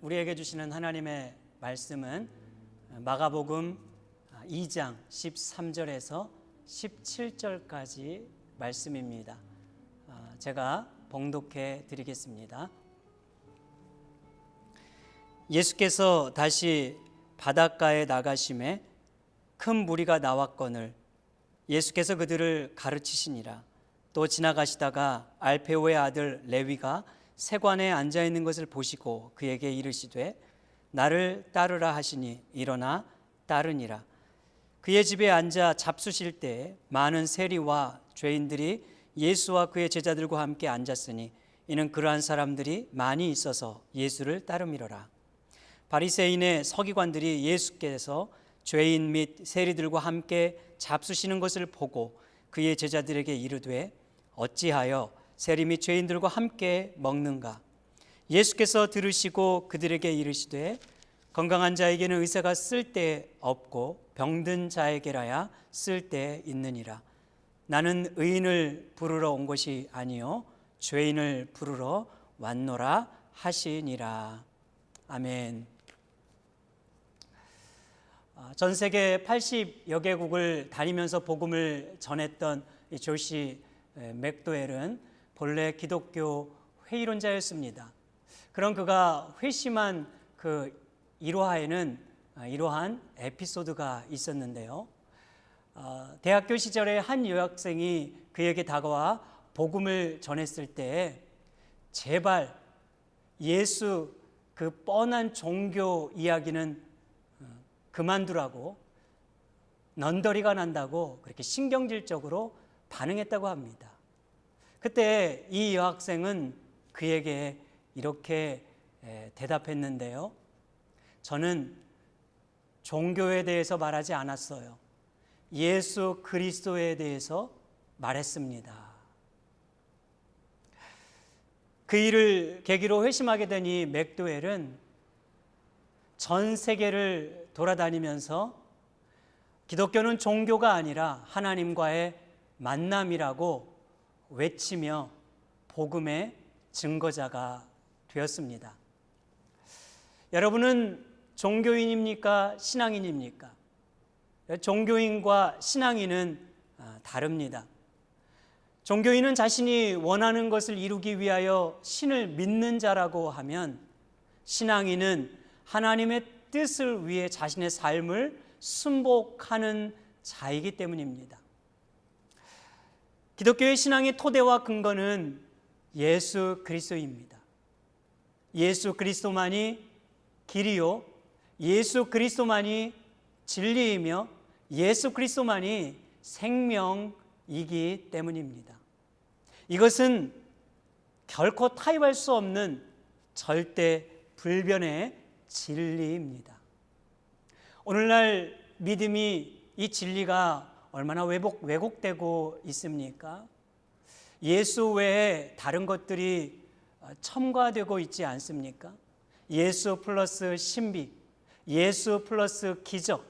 우리에게 주시는 하나님의 말씀은 마가복음 2장 13절에서 17절까지 말씀입니다. 제가 봉독해 드리겠습니다. 예수께서 다시 바닷가에 나가심에 큰 무리가 나왔거늘 예수께서 그들을 가르치시니라. 또 지나가시다가 알페오의 아들 레위가 세관에 앉아 있는 것을 보시고 그에게 이르시되 나를 따르라 하시니 일어나 따르니라. 그의 집에 앉아 잡수실 때 많은 세리와 죄인들이 예수와 그의 제자들과 함께 앉았으니 이는 그러한 사람들이 많이 있어서 예수를 따름이로라. 바리새인의 서기관들이 예수께서 죄인 및 세리들과 함께 잡수시는 것을 보고 그의 제자들에게 이르되 어찌하여 세리 및 죄인들과 함께 먹는가? 예수께서 들으시고 그들에게 이르시되 건강한 자에게는 의사가 쓸데없고 병든 자에게라야 쓸데있느니라. 나는 의인을 부르러 온 것이 아니요 죄인을 부르러 왔노라 하시니라. 아멘. 전 세계 80여 개국을 다니면서 복음을 전했던 이 조시 맥도웰은 본래 기독교 회의론자였습니다. 그런 그가 회심한 그 일화에는 이러한 에피소드가 있었는데요. 대학교 시절에 한 여학생이 그에게 다가와 복음을 전했을 때 제발 예수 그 뻔한 종교 이야기는 그만두라고 넌더리가 난다고 그렇게 신경질적으로 반응했다고 합니다. 그때 이 여학생은 그에게 이렇게 대답했는데요. 저는 종교에 대해서 말하지 않았어요. 예수 그리스도에 대해서 말했습니다. 그 일을 계기로 회심하게 된 이 맥도웰은 전 세계를 돌아다니면서 기독교는 종교가 아니라 하나님과의 만남이라고 외치며 복음의 증거자가 되었습니다. 여러분은 종교인입니까? 신앙인입니까? 종교인과 신앙인은 다릅니다. 종교인은 자신이 원하는 것을 이루기 위하여 신을 믿는 자라고 하면, 신앙인은 하나님의 뜻을 위해 자신의 삶을 순복하는 자이기 때문입니다. 기독교의 신앙의 토대와 근거는 예수 그리스도입니다. 예수 그리스도만이 길이요, 예수 그리스도만이 진리이며 예수 그리스도만이 생명이기 때문입니다. 이것은 결코 타협할 수 없는 절대 불변의 진리입니다. 오늘날 믿음이 이 진리가 얼마나 왜곡되고 있습니까? 예수 외에 다른 것들이 첨가되고 있지 않습니까? 예수 플러스 신비, 예수 플러스 기적,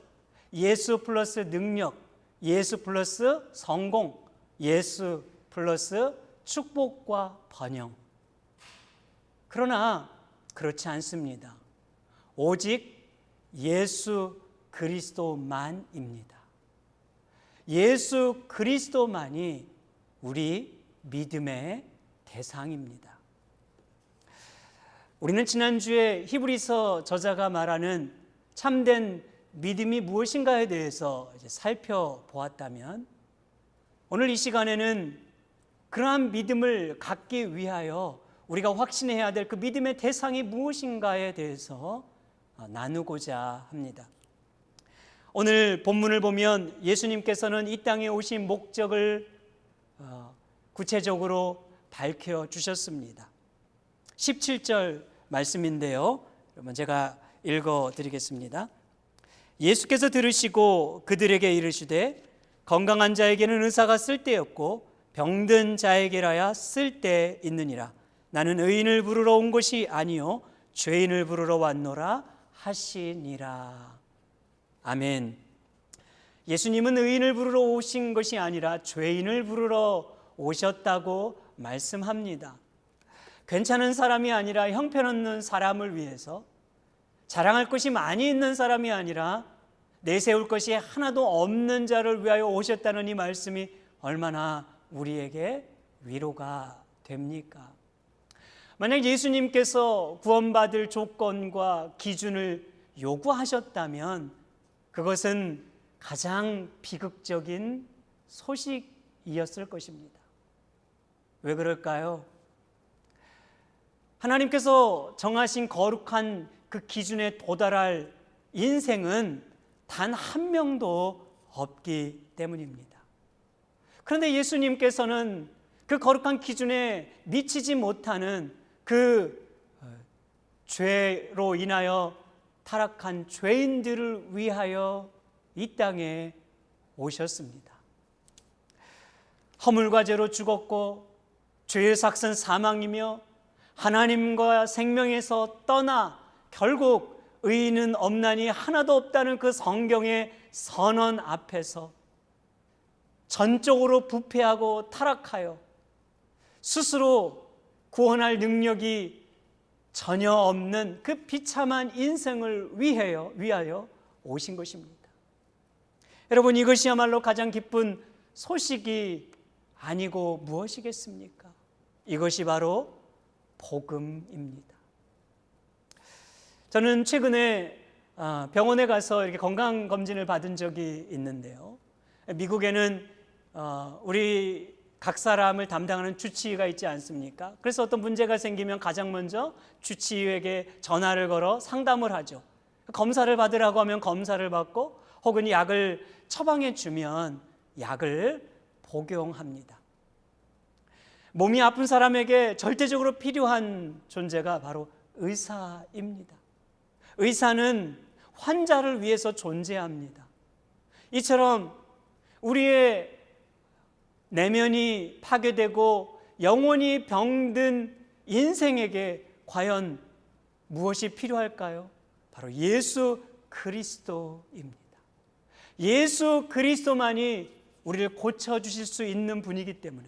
예수 플러스 능력, 예수 플러스 성공, 예수 플러스 축복과 번영. 그러나 그렇지 않습니다. 오직 예수 그리스도만입니다. 예수 그리스도만이 우리 믿음의 대상입니다. 우리는 지난주에 히브리서 저자가 말하는 참된 믿음이 무엇인가에 대해서 살펴보았다면, 오늘 이 시간에는 그러한 믿음을 갖기 위하여 우리가 확신해야 될 그 믿음의 대상이 무엇인가에 대해서 나누고자 합니다. 오늘 본문을 보면 예수님께서는 이 땅에 오신 목적을 구체적으로 밝혀주셨습니다. 17절 말씀인데요, 여러분 제가 읽어드리겠습니다. 예수께서 들으시고 그들에게 이르시되 건강한 자에게는 의사가 쓸데없고 병든 자에게라야 쓸데있느니라. 나는 의인을 부르러 온 것이 아니요 죄인을 부르러 왔노라 하시니라. 아멘. 예수님은 의인을 부르러 오신 것이 아니라 죄인을 부르러 오셨다고 말씀합니다. 괜찮은 사람이 아니라 형편없는 사람을 위해서, 자랑할 것이 많이 있는 사람이 아니라 내세울 것이 하나도 없는 자를 위하여 오셨다는 이 말씀이 얼마나 우리에게 위로가 됩니까? 만약 예수님께서 구원받을 조건과 기준을 요구하셨다면 그것은 가장 비극적인 소식이었을 것입니다. 왜 그럴까요? 하나님께서 정하신 거룩한 그 기준에 도달할 인생은 단 한 명도 없기 때문입니다. 그런데 예수님께서는 그 거룩한 기준에 미치지 못하는 그 죄로 인하여 타락한 죄인들을 위하여 이 땅에 오셨습니다. 허물과 죄로 죽었고 죄의 삭은 사망이며 하나님과 생명에서 떠나 결국 의인은 없나니 하나도 없다는 그 성경의 선언 앞에서 전적으로 부패하고 타락하여 스스로 구원할 능력이 전혀 없는 그 비참한 인생을 위하여 오신 것입니다. 여러분, 이것이야말로 가장 기쁜 소식이 아니고 무엇이겠습니까? 이것이 바로 복음입니다. 저는 최근에 병원에 가서 이렇게 건강검진을 받은 적이 있는데요. 미국에는 우리 각 사람을 담당하는 주치의가 있지 않습니까? 그래서 어떤 문제가 생기면 가장 먼저 주치의에게 전화를 걸어 상담을 하죠. 검사를 받으라고 하면 검사를 받고 혹은 약을 처방해 주면 약을 복용합니다. 몸이 아픈 사람에게 절대적으로 필요한 존재가 바로 의사입니다. 의사는 환자를 위해서 존재합니다. 이처럼 우리의 내면이 파괴되고 영혼이 병든 인생에게 과연 무엇이 필요할까요? 바로 예수 그리스도입니다. 예수 그리스도만이 우리를 고쳐주실 수 있는 분이기 때문에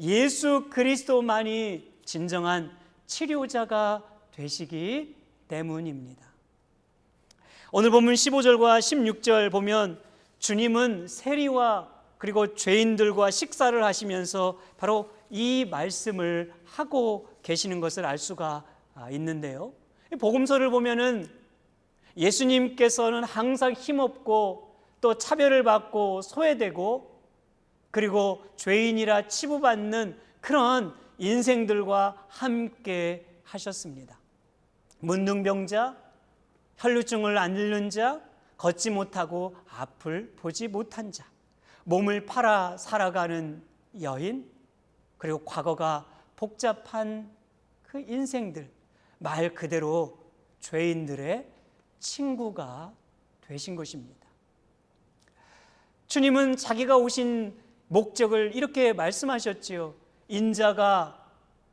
예수 그리스도만이 진정한 치료자가 되시기 때문입니다. 오늘 본문 15절과 16절 보면 주님은 세리와 그리고 죄인들과 식사를 하시면서 바로 이 말씀을 하고 계시는 것을 알 수가 있는데요. 복음서를 보면은 예수님께서는 항상 힘없고 또 차별을 받고 소외되고 그리고 죄인이라 치부받는 그런 인생들과 함께 하셨습니다. 문둥병자, 혈루증을 앓는 자, 걷지 못하고 앞을 보지 못한 자, 몸을 팔아 살아가는 여인, 그리고 과거가 복잡한 그 인생들, 말 그대로 죄인들의 친구가 되신 것입니다. 주님은 자기가 오신 목적을 이렇게 말씀하셨지요. 인자가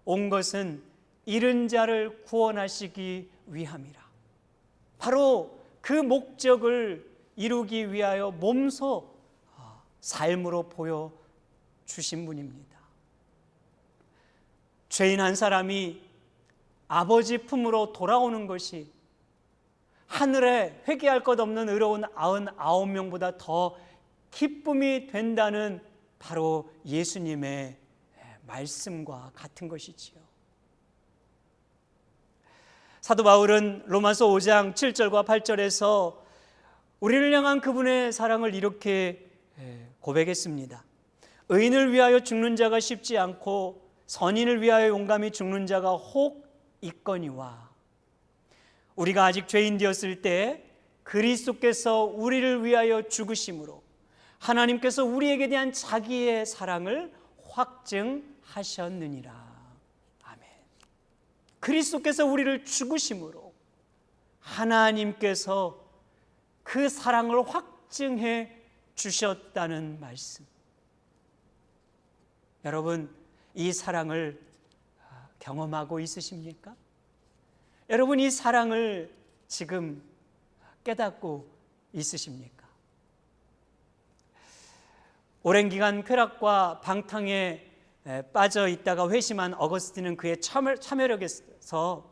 온 것은 잃은 자를 구원하시기 위함이라. 바로 그 목적을 이루기 위하여 몸소 삶으로 보여주신 분입니다. 죄인 한 사람이 아버지 품으로 돌아오는 것이 하늘에 회개할 것 없는 의로운 99명보다 더 기쁨이 된다는 바로 예수님의 말씀과 같은 것이지요. 사도 바울은 로마서 5장 7절과 8절에서 우리를 향한 그분의 사랑을 이렇게 고백했습니다. 의인을 위하여 죽는 자가 쉽지 않고 선인을 위하여 용감히 죽는 자가 혹 있거니와 우리가 아직 죄인 되었을 때 그리스도께서 우리를 위하여 죽으심으로 하나님께서 우리에게 대한 자기의 사랑을 확증하셨느니라. 그리스도께서 우리를 죽으심으로 하나님께서 그 사랑을 확증해 주셨다는 말씀. 여러분, 이 사랑을 경험하고 있으십니까? 여러분, 이 사랑을 지금 깨닫고 있으십니까? 오랜 기간 쾌락과 방탕에 빠져 있다가 회심한 어거스틴은 그의 참여력에서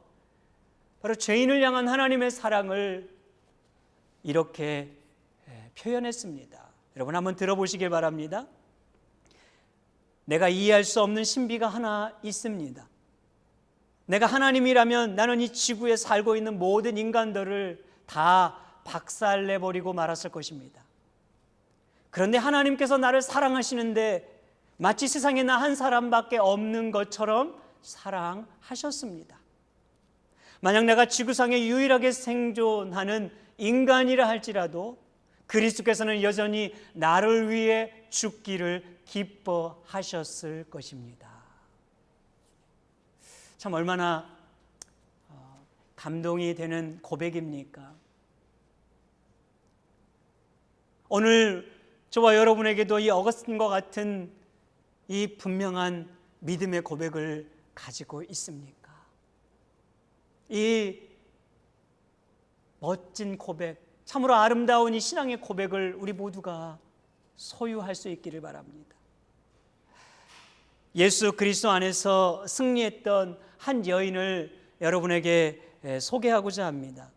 바로 죄인을 향한 하나님의 사랑을 이렇게 표현했습니다. 여러분 한번 들어보시길 바랍니다. 내가 이해할 수 없는 신비가 하나 있습니다. 내가 하나님이라면 나는 이 지구에 살고 있는 모든 인간들을 다 박살내버리고 말았을 것입니다. 그런데 하나님께서 나를 사랑하시는데 마치 세상에 나 한 사람밖에 없는 것처럼 사랑하셨습니다. 만약 내가 지구상에 유일하게 생존하는 인간이라 할지라도 그리스도께서는 여전히 나를 위해 죽기를 기뻐하셨을 것입니다. 참 얼마나 감동이 되는 고백입니까? 오늘 저와 여러분에게도 이 어거스틴과 같은 이 분명한 믿음의 고백을 가지고 있습니까? 이 멋진 고백, 참으로 아름다운 이 신앙의 고백을 우리 모두가 소유할 수 있기를 바랍니다. 예수 그리스도 안에서 승리했던 한 여인을 여러분에게 소개하고자 합니다.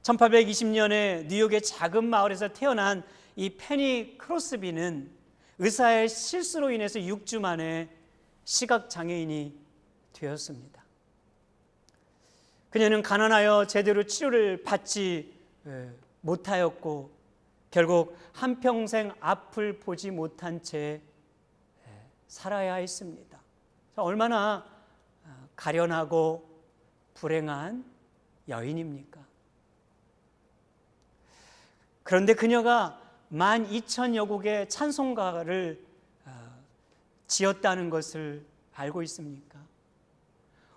1820년에 뉴욕의 작은 마을에서 태어난 이 페니 크로스비는 의사의 실수로 인해서 6주 만에 시각장애인이 되었습니다. 그녀는 가난하여 제대로 치료를 받지 못하였고 결국 한평생 앞을 보지 못한 채 살아야 했습니다. 얼마나 가련하고 불행한 여인입니까? 그런데 그녀가 12,000여 곡의 찬송가를 지었다는 것을 알고 있습니까?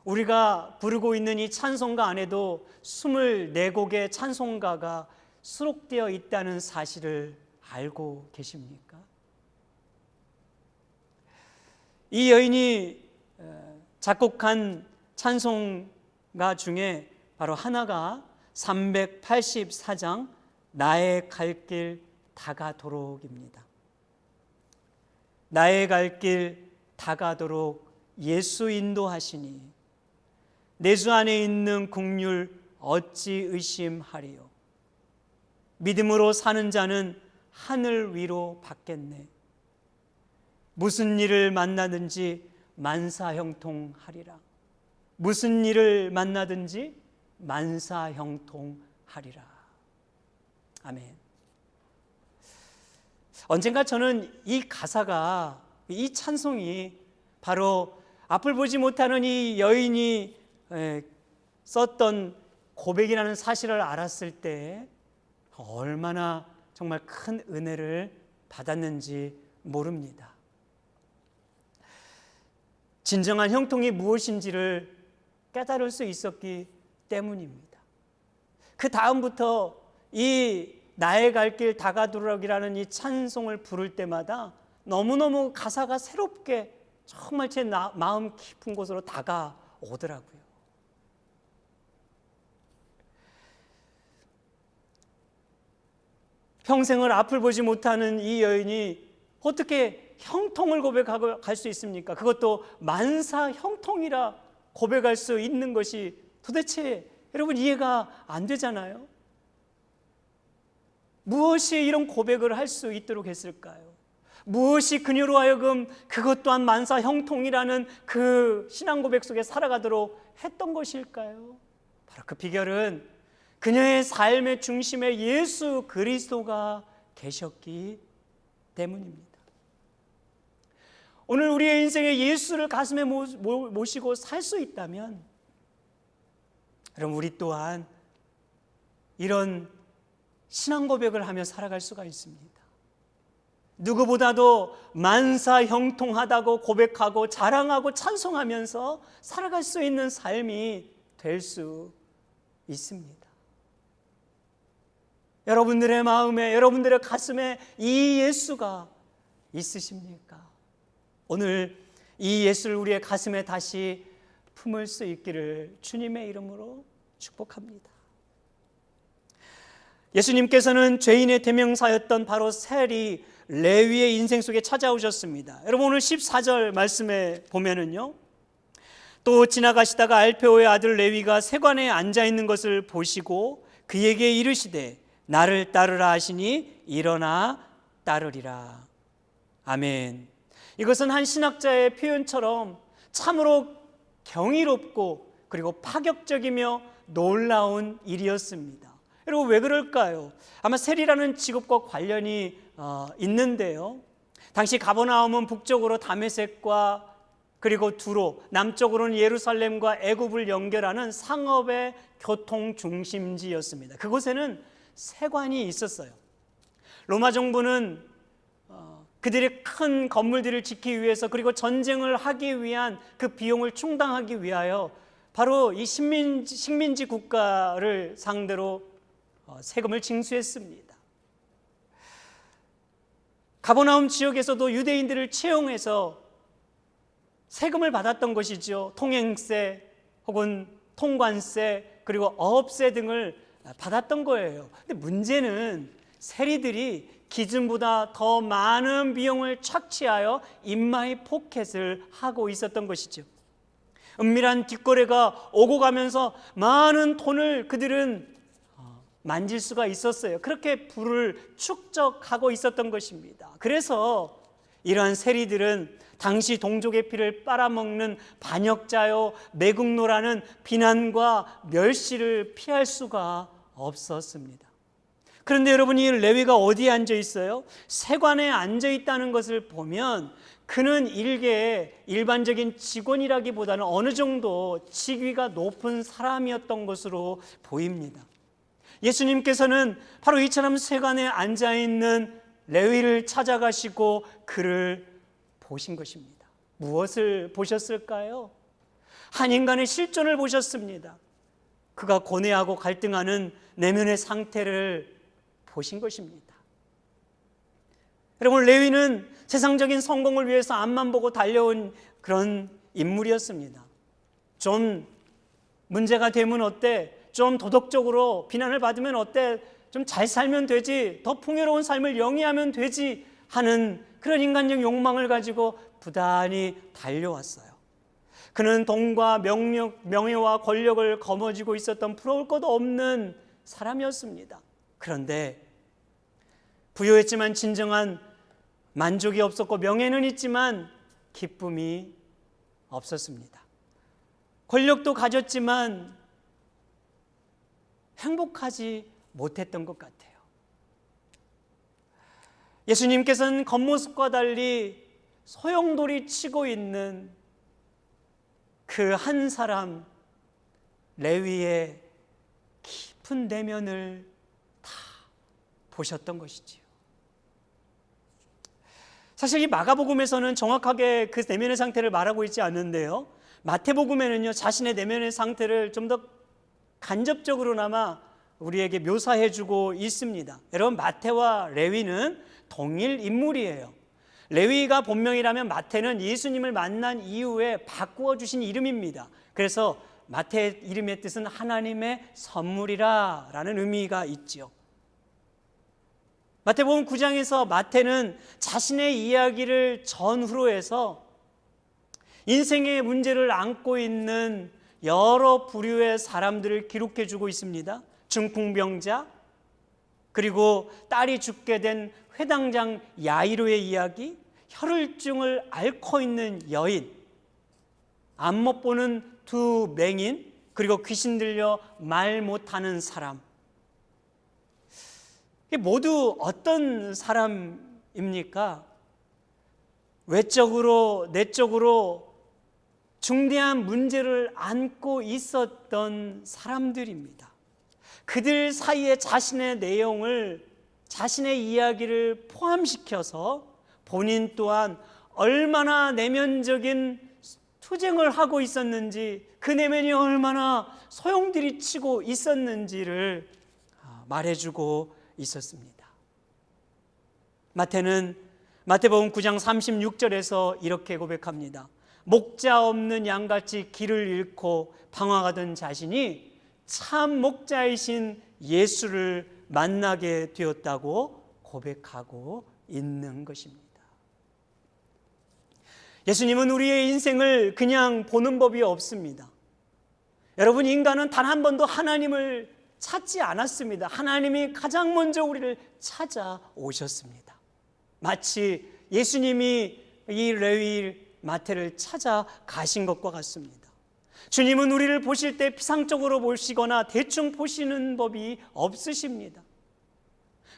우리가 부르고 있는 이 찬송가 안에도 24곡의 찬송가가 수록되어 있다는 사실을 알고 계십니까? 이 여인이 작곡한 찬송가 중에 바로 하나가 384장 나의 갈 길 다가도록입니다. 나의 갈 길 다가도록 예수 인도하시니 내 주 안에 있는 긍휼 어찌 의심하리요. 믿음으로 사는 자는 하늘 위로 받겠네. 무슨 일을 만나든지 만사형통하리라. 무슨 일을 만나든지 만사형통하리라. 아멘. 언젠가 저는 이 가사가, 이 찬송이 바로 앞을 보지 못하는 이 여인이 썼던 고백이라는 사실을 알았을 때 얼마나 정말 큰 은혜를 받았는지 모릅니다. 진정한 형통이 무엇인지를 깨달을 수 있었기 때문입니다. 그 다음부터 이 나의 갈 길 다가도록이라는 이 찬송을 부를 때마다 너무너무 가사가 새롭게 정말 제 마음 깊은 곳으로 다가오더라고요. 평생을 앞을 보지 못하는 이 여인이 어떻게 형통을 고백하고 갈 수 있습니까? 그것도 만사 형통이라 고백할 수 있는 것이 도대체 여러분 이해가 안 되잖아요. 무엇이 이런 고백을 할 수 있도록 했을까요? 무엇이 그녀로 하여금 그것 또한 만사 형통이라는 그 신앙 고백 속에 살아가도록 했던 것일까요? 바로 그 비결은 그녀의 삶의 중심에 예수 그리스도가 계셨기 때문입니다. 오늘 우리의 인생에 예수를 가슴에 모시고 살 수 있다면 그럼 우리 또한 이런 신앙 고백을 하며 살아갈 수가 있습니다. 누구보다도 만사 형통하다고 고백하고 자랑하고 찬송하면서 살아갈 수 있는 삶이 될 수 있습니다. 여러분들의 마음에, 여러분들의 가슴에 이 예수가 있으십니까? 오늘 이 예수를 우리의 가슴에 다시 품을 수 있기를 주님의 이름으로 축복합니다. 예수님께서는 죄인의 대명사였던 바로 세리 레위의 인생 속에 찾아오셨습니다. 여러분 오늘 14절 말씀에 보면은요, 또 지나가시다가 알페오의 아들 레위가 세관에 앉아 있는 것을 보시고 그에게 이르시되 나를 따르라 하시니 일어나 따르리라. 아멘. 이것은 한 신학자의 표현처럼 참으로 경이롭고 그리고 파격적이며 놀라운 일이었습니다. 여러분, 왜 그럴까요? 아마 세리라는 직업과 관련이 있는데요. 당시 가버나움은 북쪽으로 다메섹과 그리고 두로, 남쪽으로는 예루살렘과 애굽을 연결하는 상업의 교통 중심지였습니다. 그곳에는 세관이 있었어요. 로마 정부는 그들의 큰 건물들을 지키기 위해서, 그리고 전쟁을 하기 위한 그 비용을 충당하기 위하여 바로 이 식민지 국가를 상대로 세금을 징수했습니다. 가버나움 지역에서도 유대인들을 채용해서 세금을 받았던 것이죠. 통행세 혹은 통관세 그리고 어업세 등을 받았던 거예요. 근데 문제는 세리들이 기준보다 더 많은 비용을 착취하여 인마이 포켓을 하고 있었던 것이죠. 은밀한 뒷거래가 오고 가면서 많은 돈을 그들은 만질 수가 있었어요. 그렇게 부를 축적하고 있었던 것입니다. 그래서 이러한 세리들은 당시 동족의 피를 빨아먹는 반역자요 매국노라는 비난과 멸시를 피할 수가 없었습니다. 그런데 여러분, 이 레위가 어디에 앉아 있어요? 세관에 앉아 있다는 것을 보면 그는 일개의 일반적인 직원이라기보다는 어느 정도 직위가 높은 사람이었던 것으로 보입니다. 예수님께서는 바로 이처럼 세관에 앉아 있는 레위를 찾아가시고 그를 보신 것입니다. 무엇을 보셨을까요? 한 인간의 실존을 보셨습니다. 그가 고뇌하고 갈등하는 내면의 상태를 보신 것입니다. 여러분, 레위는 세상적인 성공을 위해서 앞만 보고 달려온 그런 인물이었습니다. 좀 문제가 되면 어때? 좀 도덕적으로 비난을 받으면 어때? 좀 잘 살면 되지, 더 풍요로운 삶을 영위하면 되지 하는 그런 인간적 욕망을 가지고 부단히 달려왔어요. 그는 돈과 명예와 권력을 거머쥐고 있었던 부러울 것 없는 사람이었습니다. 그런데 부유했지만 진정한 만족이 없었고, 명예는 있지만 기쁨이 없었습니다. 권력도 가졌지만 행복하지 못했던 것 같아요. 예수님께서는 겉모습과 달리 소용돌이 치고 있는 그 한 사람 레위의 깊은 내면을 다 보셨던 것이지요. 사실 이 마가복음에서는 정확하게 그 내면의 상태를 말하고 있지 않는데요, 마태복음에는요 자신의 내면의 상태를 좀 더 간접적으로나마 우리에게 묘사해주고 있습니다. 여러분, 마태와 레위는 동일 인물이에요. 레위가 본명이라면 마태는 예수님을 만난 이후에 바꾸어 주신 이름입니다. 그래서 마태의 이름의 뜻은 하나님의 선물이라 라는 의미가 있죠. 마태복음 9장에서 마태는 자신의 이야기를 전후로 해서 인생의 문제를 안고 있는 여러 부류의 사람들을 기록해 주고 있습니다. 중풍병자, 그리고 딸이 죽게 된 회당장 야이로의 이야기, 혈울증을 앓고 있는 여인, 안 못 보는 두 맹인, 그리고 귀신 들려 말 못하는 사람. 이게 모두 어떤 사람입니까? 외적으로 내적으로 중대한 문제를 안고 있었던 사람들입니다. 그들 사이에 자신의 내용을, 자신의 이야기를 포함시켜서 본인 또한 얼마나 내면적인 투쟁을 하고 있었는지, 그 내면이 얼마나 소용돌이 치고 있었는지를 말해주고 있었습니다. 마태는 마태복음 9장 36절에서 이렇게 고백합니다. 목자 없는 양같이 길을 잃고 방황하던 자신이 참 목자이신 예수를 만나게 되었다고 고백하고 있는 것입니다. 예수님은 우리의 인생을 그냥 보는 법이 없습니다. 여러분, 인간은 단 한 번도 하나님을 찾지 않았습니다. 하나님이 가장 먼저 우리를 찾아오셨습니다. 마치 예수님이 이 레위 마태를 찾아가신 것과 같습니다. 주님은 우리를 보실 때 피상적으로 보시거나 대충 보시는 법이 없으십니다.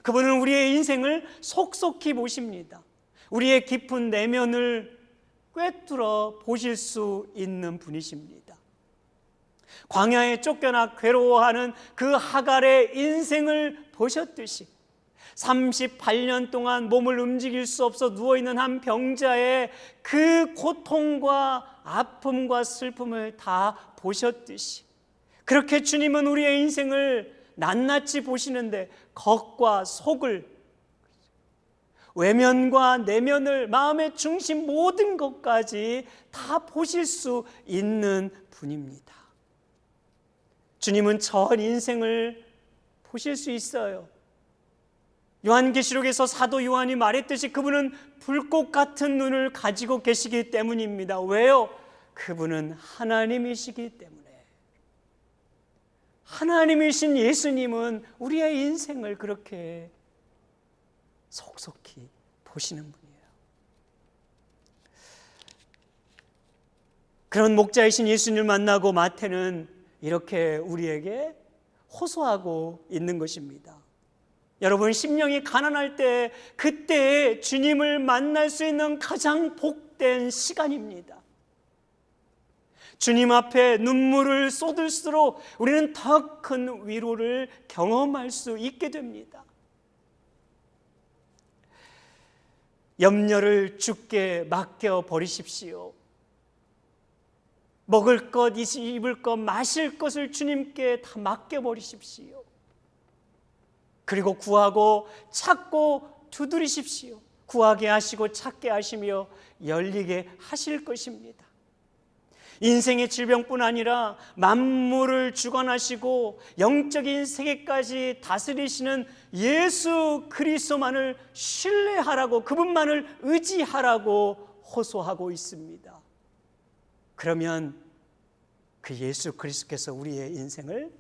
그분은 우리의 인생을 속속히 보십니다. 우리의 깊은 내면을 꿰뚫어 보실 수 있는 분이십니다. 광야에 쫓겨나 괴로워하는 그 하갈의 인생을 보셨듯이 38년 동안 몸을 움직일 수 없어 누워있는 한 병자의 그 고통과 아픔과 슬픔을 다 보셨듯이 그렇게 주님은 우리의 인생을 낱낱이 보시는데 겉과 속을, 외면과 내면을, 마음의 중심 모든 것까지 다 보실 수 있는 분입니다. 주님은 전 인생을 보실 수 있어요. 요한계시록에서 사도 요한이 말했듯이 그분은 불꽃 같은 눈을 가지고 계시기 때문입니다. 왜요? 그분은 하나님이시기 때문에. 하나님이신 예수님은 우리의 인생을 그렇게 속속히 보시는 분이에요. 그런 목자이신 예수님을 만나고 마태는 이렇게 우리에게 호소하고 있는 것입니다. 여러분, 심령이 가난할 때 그때에 주님을 만날 수 있는 가장 복된 시간입니다. 주님 앞에 눈물을 쏟을수록 우리는 더 큰 위로를 경험할 수 있게 됩니다. 염려를 주께 맡겨 버리십시오. 먹을 것, 입을 것, 마실 것을 주님께 다 맡겨 버리십시오. 그리고 구하고 찾고 두드리십시오. 구하게 하시고 찾게 하시며 열리게 하실 것입니다. 인생의 질병뿐 아니라 만물을 주관하시고 영적인 세계까지 다스리시는 예수 그리스도만을 신뢰하라고, 그분만을 의지하라고 호소하고 있습니다. 그러면 그 예수 그리스도께서 우리의 인생을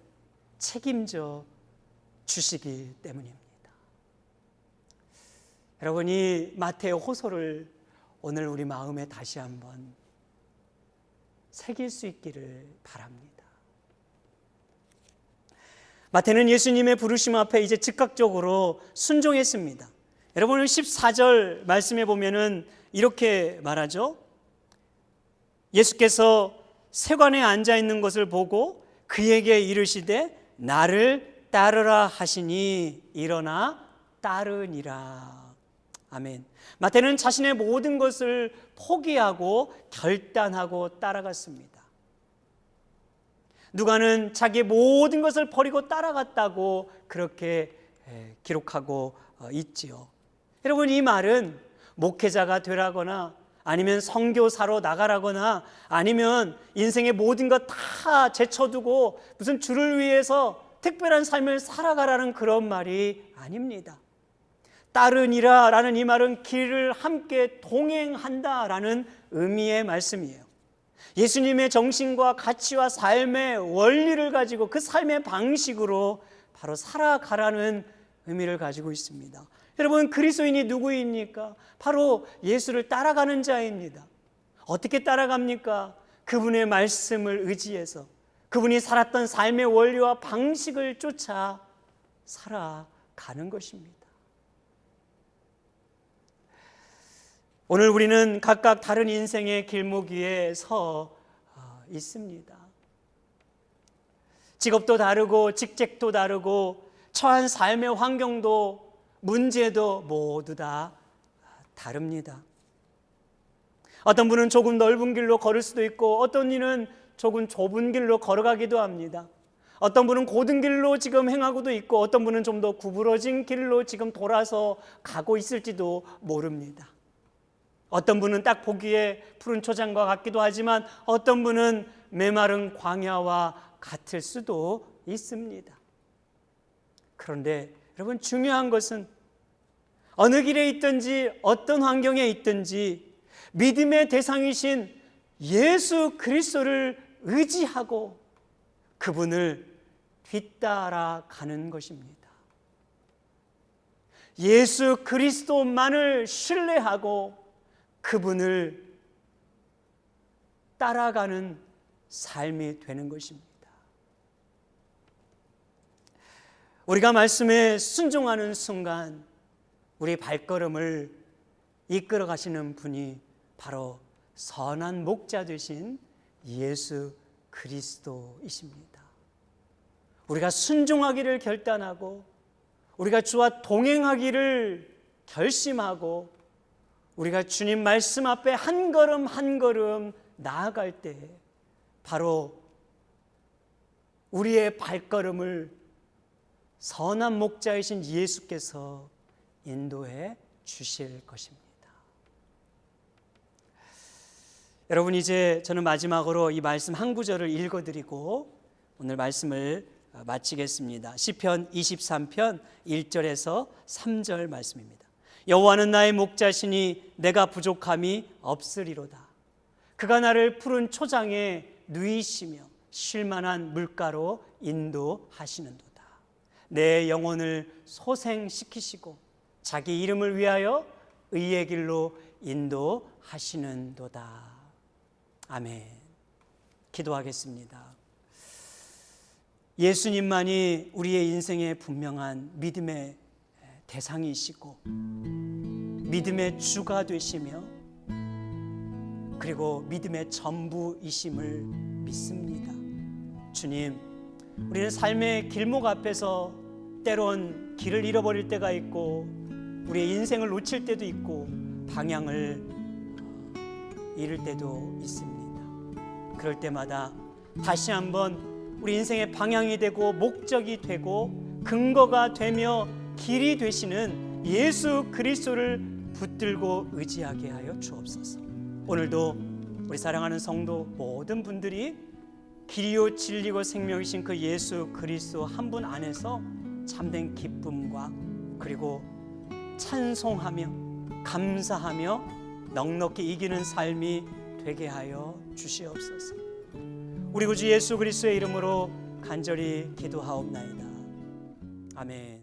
책임져 주시기 때문입니다. 여러분, 이 마태의 호소를 오늘 우리 마음에 다시 한번 새길 수 있기를 바랍니다. 마태는 예수님의 부르심 앞에 이제 즉각적으로 순종했습니다. 여러분, 14절 말씀에 보면은 이렇게 말하죠. 예수께서 세관에 앉아 있는 것을 보고 그에게 이르시되 나를 따르라 하시니 일어나 따르니라. 아멘. 마태는 자신의 모든 것을 포기하고 결단하고 따라갔습니다. 누가는 자기의 모든 것을 버리고 따라갔다고 그렇게 기록하고 있지요. 여러분, 이 말은 목회자가 되라거나 아니면 선교사로 나가라거나 아니면 인생의 모든 것 다 제쳐두고 무슨 주를 위해서 특별한 삶을 살아가라는 그런 말이 아닙니다. 따르니라 라는 이 말은 길을 함께 동행한다 라는 의미의 말씀이에요. 예수님의 정신과 가치와 삶의 원리를 가지고 그 삶의 방식으로 바로 살아가라는 의미를 가지고 있습니다. 여러분, 그리스도인이 누구입니까? 바로 예수를 따라가는 자입니다. 어떻게 따라갑니까? 그분의 말씀을 의지해서 그분이 살았던 삶의 원리와 방식을 쫓아 살아가는 것입니다. 오늘 우리는 각각 다른 인생의 길목 위에 서 있습니다. 직업도 다르고 직책도 다르고 처한 삶의 환경도 문제도 모두 다 다릅니다. 어떤 분은 조금 넓은 길로 걸을 수도 있고 어떤 이는 조금 좁은 길로 걸어가기도 합니다. 어떤 분은 고든 길로 지금 행하고도 있고 어떤 분은 좀 더 구부러진 길로 지금 돌아서 가고 있을지도 모릅니다. 어떤 분은 딱 보기에 푸른 초장과 같기도 하지만 어떤 분은 메마른 광야와 같을 수도 있습니다. 그런데 여러분, 중요한 것은 어느 길에 있든지 어떤 환경에 있든지 믿음의 대상이신 예수 그리스도를 의지하고 그분을 뒤따라가는 것입니다. 예수 그리스도만을 신뢰하고 그분을 따라가는 삶이 되는 것입니다. 우리가 말씀에 순종하는 순간 우리 발걸음을 이끌어 가시는 분이 바로 선한 목자 되신 예수 그리스도이십니다. 우리가 순종하기를 결단하고 우리가 주와 동행하기를 결심하고 우리가 주님 말씀 앞에 한 걸음 한 걸음 나아갈 때 바로 우리의 발걸음을 선한 목자이신 예수께서 인도해 주실 것입니다. 여러분, 이제 저는 마지막으로 이 말씀 한 구절을 읽어드리고 오늘 말씀을 마치겠습니다. 시편 23편 1절에서 3절 말씀입니다. 여호와는 나의 목자시니 내가 부족함이 없으리로다. 그가 나를 푸른 초장에 누이시며 쉴만한 물가로 인도하시는도다. 내 영혼을 소생시키시고 자기 이름을 위하여 의의 길로 인도하시는도다. 아멘. 기도하겠습니다. 예수님만이 우리의 인생의 분명한 믿음의 대상이시고 믿음의 주가 되시며 그리고 믿음의 전부이심을 믿습니다. 주님, 우리는 삶의 길목 앞에서 때론 길을 잃어버릴 때가 있고 우리의 인생을 놓칠 때도 있고 방향을 잃을 때도 있습니다. 그럴 때마다 다시 한번 우리 인생의 방향이 되고 목적이 되고 근거가 되며 길이 되시는 예수 그리스도를 붙들고 의지하게 하여 주옵소서. 오늘도 우리 사랑하는 성도 모든 분들이 길이요 진리고 생명이신 그 예수 그리스도 한 분 안에서 참된 기쁨과 그리고 찬송하며 감사하며 넉넉히 이기는 삶이 되게 하여 주시옵소서. 우리 구주 예수 그리스도의 이름으로 간절히 기도하옵나이다. 아멘.